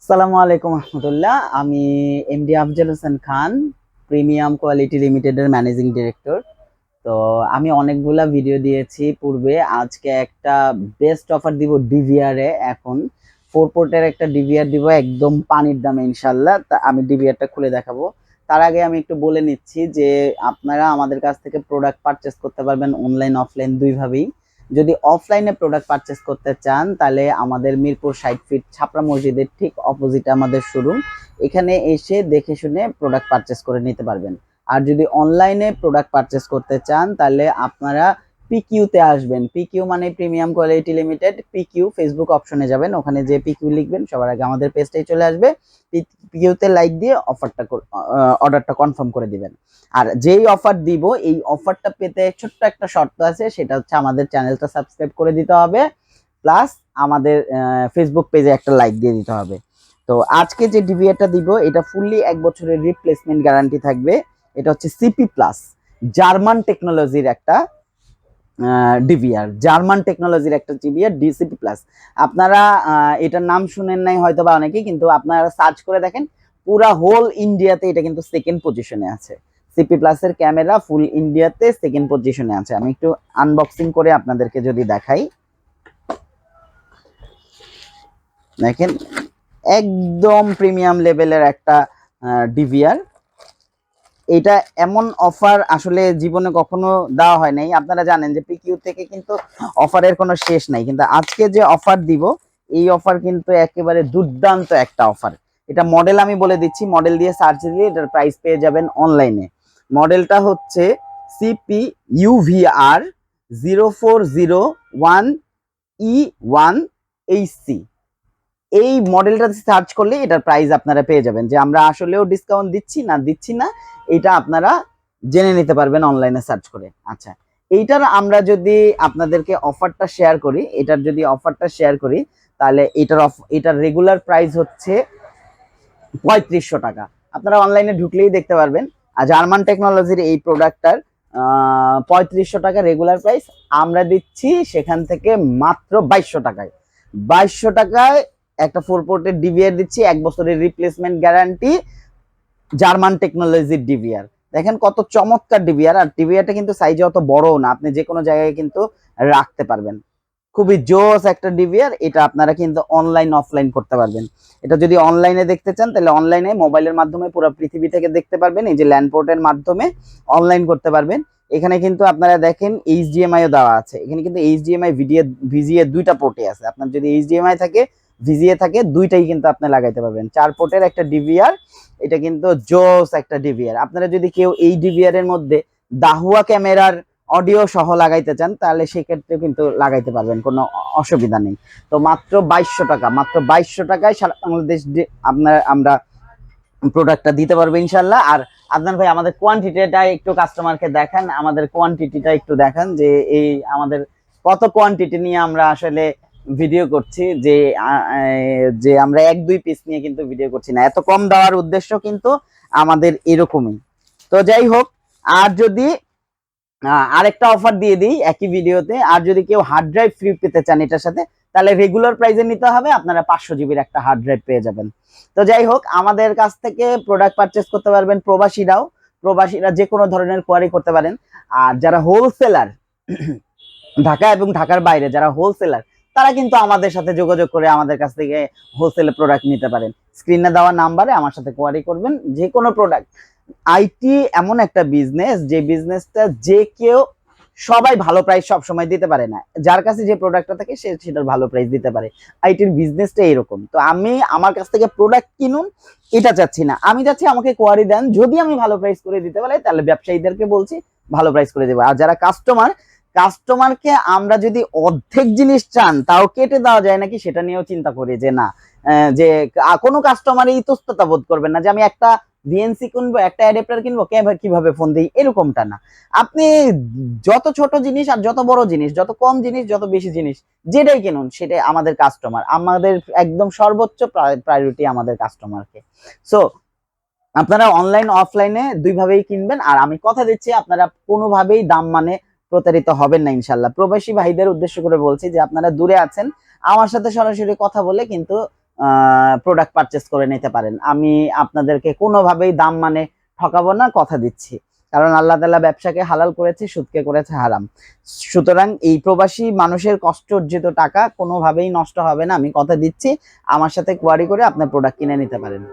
আসসালামু আলাইকুম রহমতুল্লাহ। আমি MD Afzal Hossain Khan, premium quality লিমিটেডের ম্যানেজিং ডিরেক্টর। তো আমি অনেকগুলা ভিডিও দিয়েছি পূর্বে। আজকে একটা বেস্ট অফার দিব ডিভিআর এ। এখন 4 পোর্টের একটা ডিভিআর দিব একদম পানির দামে ইনশাল্লাহ। তা আমি ডিভিআরটা খুলে দেখাবো। তার আগে আমি একটু বলে নিচ্ছি যে আপনারা আমাদের কাছ থেকে প্রোডাক্ট পারচেস করতে পারবেন অনলাইন অফলাইন দুইভাবেই। যদি অফলাইনে প্রোডাক্ট পারচেস করতে চান তাহলে আমাদের মিরপুর 60 ফিট ছাপড়া মসজিদের ঠিক অপোজিটে আমাদের শোরুম। এখানে এসে দেখে শুনে প্রোডাক্ট পারচেস করে নিতে পারবেন। আর যদি অনলাইনে প্রোডাক্ট পারচেস করতে চান তাহলে আপনারা পিকিউতে আসবেন। পিকিউ মানে premium quality limited. PQ Facebook অপশনে যাবেন, ওখানে যে পিকিউ লিখবেন সবার আগে আমাদের পেজটাই চলে আসবে। পিকিউতে লাইক দিয়ে অর্ডারটা কনফার্ম করে দিবেন। আর যেই অফার দিব এই অফারটা পেতে ছোট্ট একটা শর্ত আছে, সেটা হচ্ছে আমাদের চ্যানেলটা সাবস্ক্রাইব করে দিতে হবে, প্লাস আমাদের ফেসবুক পেজে একটা লাইক দিয়ে দিতে হবে। তো আজকে যে ডিভিআরটা দিব এটা ফুললি 1 বছরের রিপ্লেসমেন্ট গ্যারান্টি থাকবে। এটা হচ্ছে সিপি প্লাস, জার্মান টেকনোলজির একটা ডিভিআর, জার্মান টেকনোলজির একটা ডিভিআর ডিসিপি প্লাস। আপনারা এটার নাম শুনেন নাই হয়তো বা অনেকেই, কিন্তু আপনারা সার্চ করে দেখেন পুরা হোল ইন্ডিয়াতে এটা কিন্তু সেকেন্ড পজিশনে আছে। সিপি প্লাসের ক্যামেরা ফুল ইন্ডিয়াতে সেকেন্ড পজিশনে আছে। আমি একটু আনবক্সিং করে আপনাদেরকে যদি দেখাই, দেখেন একদম প্রিমিয়াম লেভেলের একটা ডিভিআর। এটা এমন অফার আসলে জীবনে কখনো দেওয়া হয় নাই। আপনারা জানেন যে পিকিউ থেকে কিন্তু অফারের কোনো শেষ নাই, কিন্তু আজকে যে অফার দিব এই অফার কিন্তু একেবারে দুর্দান্ত একটা অফার। এটা মডেল আমি বলে দিচ্ছি, মডেল দিয়ে সার্চ দিলে এটার প্রাইস পেয়ে যাবেন অনলাইনে। মডেলটা হচ্ছে সিপি ইউভিআর 0401E1HC। এই মডেলটা সার্চ করলে এটার প্রাইস আপনারা পেয়ে যাবেন। যে আমরা আসলেও ডিসকাউন্ট দিচ্ছি না এটা আপনারা জেনে নিতে পারবেন অনলাইনে সার্চ করে। আচ্ছা, এইটার আমরা যদি আপনাদেরকে অফারটা শেয়ার করি, তাহলে এটার রেগুলার প্রাইস হচ্ছে 3500 টাকা। আপনারা অনলাইনে ঢুকলেই দেখতে পারবেন। আর জার্মান টেকনোলজির এই প্রোডাক্টটার 3500 টাকা রেগুলার প্রাইস, আমরা দিচ্ছি সেখান থেকে মাত্র 2200 টাকায়। 2200 টাকায় একটা 4 পোর্টের ডিভিআর দিচ্ছি, 1 বছরের রিপ্লেসমেন্ট গ্যারান্টি, জার্মান টেকনোলজির ডিভিআর। দেখেন কত চমৎকার ডিভিআর। আর ডিভিআরটা কিন্তু সাইজে অত বড়ও না, আপনি যে কোনো জায়গায় কিন্তু রাখতে পারবেন। খুবই জোস একটা ডিভিআর। এটা আপনারা কিন্তু অনলাইন অফলাইন করতে পারবেন। এটা যদি অনলাইনে দেখতে চান তাহলে অনলাইনে মোবাইলের মাধ্যমে পুরো পৃথিবী থেকে দেখতে পারবেন। এই যে ল্যান্ডপোর্টের মাধ্যমে অনলাইন করতে পারবেন। এখানে কিন্তু আপনারা দেখেন এইচডিএমআইও দেওয়া আছে। এখানে কিন্তু এইচডিএমআই ভিজিএ দুইটা পোর্টে আছে। আপনার যদি এইচডিএমআই থাকে ভিজিএ থাকে দুইটাই কিন্তু আপনি লাগাইতে পারবেন। 4 পোর্টের একটা ডিভিআর, এটা কিন্তু জোস একটা ডিভিআর। আপনারা যদি কেউ এই ডিভিআর এর মধ্যে দাহুয়া ক্যামেরার অডিও সহ লাগাইতে চান তাহলে সেক্ষেত্রে কিন্তু লাগাইতে পারবেন, কোনো অসুবিধা নেই। তো মাত্র 2200 টাকা, মাত্র 2200 টাকায় সারা বাংলাদেশ আমরা প্রোডাক্টটা দিতে পারবো ইনশাল্লাহ। আর আদনান ভাই আমাদের কোয়ান্টিটিটা একটু কাস্টমারকে দেখান, আমাদের কোয়ান্টিটিটা একটু দেখান যে এই আমাদের কত কোয়ান্টিটি নিয়ে আমরা আসলে ভিডিও করছি। যে আমরা 1-2 পিস নিয়ে কিন্তু ভিডিও করছি না। এত কম দেওয়ার উদ্দেশ্য কিন্তু আমাদের এরকমই। তো যাই হোক, আর যদি আরেকটা অফার দিয়ে দিই একই ভিডিওতে, আর যদি কেউ হার্ড ড্রাইভ ফ্রি পেতে চান এটার সাথে তাহলে রেগুলার প্রাইসে নিতে হবে, আপনারা 500 জিবির একটা হার্ড ড্রাইভ পেয়ে যাবেন। তো যাই হোক, আমাদের কাছ থেকে প্রোডাক্ট পারচেস করতে পারবেন প্রবাসীরা যে কোনো ধরনের কোয়ারি করতে পারেন। আর যারা হোলসেলার, ঢাকা এবং ঢাকার বাইরে যারা হোলসেলার, তারা কিন্তু আমাদের সাথে যোগাযোগ করে আমাদের কাছ থেকে হোলসেলে প্রোডাক্ট নিতে পারেন। স্ক্রিনে দেওয়া নাম্বারে আমার সাথে কোয়ারি করবেন যে কোনো প্রোডাক্ট। আইটি এমন একটা বিজনেস, যে বিজনেসটা যে কেউ সবাই ভালো প্রাইস সব সময় দিতে পারে না। যার কাছে যে প্রোডাক্টটা থাকে সে সেটার ভালো প্রাইস দিতে পারে। আইটির বিজনেসটা এরকম। তো আমি আমার কাছ থেকে প্রোডাক্ট কিনুন এটা চাচ্ছি না, আমি চাচ্ছি আমাকে কোয়ারি দেন। যদি আমি ভালো প্রাইস করে দিতে পারি তাহলে ব্যবসায়ীদেরকে বলছি ভালো প্রাইস করে দেবো। আর যারা কাস্টমারকে আমরা যদি অর্ধেক জিনিস চান তাও কেটে দেওয়া যায় নাকি সেটা নিয়েও চিন্তা করি। যে না, যে কোনো কাস্টমার ইতস্ততা বোধ করবেন না যে আমি একটা ভিএনসি কিনবো, একটা অ্যাডাপ্টার কিনবো, কিভাবে ফোন দিই, এরকমটা না। আপনি যত ছোট জিনিস আর যত বড় জিনিস, যত কম জিনিস যত বেশি জিনিস, যেটাই কিনুন সেটাই আমাদের কাস্টমার, আমাদের একদম সর্বোচ্চ প্রায়োরিটি আমাদের কাস্টমারকে। সো আপনারা অনলাইন অফলাইনে দুইভাবেই কিনবেন। আর আমি কথা দিচ্ছি আপনারা কোনোভাবেই দাম মানে প্রতারিত হবেন না ইনশাল্লাহ। প্রবাসী ভাইদের উদ্দেশ্য করে বলছি যে আপনারা দূরে আছেন, আমার সাথে সরাসরি কথা বলে কিন্তু প্রোডাক্ট পারচেস করে নিতে পারেন। আমি আপনাদেরকে কোনোভাবেই দাম মানে ঠকাবো না, কথা দিচ্ছি, কারণ আল্লাহ তাআলা ব্যবসাকে হালাল করেছে, সুদকে করেছে হারাম। সুতরাং এই প্রবাসী মানুষের কষ্ট অর্জিত টাকা কোনোভাবেই নষ্ট হবে না, আমি কথা দিচ্ছি। আমার সাথে কোয়ারি করে আপনার প্রোডাক্ট কিনে নিতে পারেন।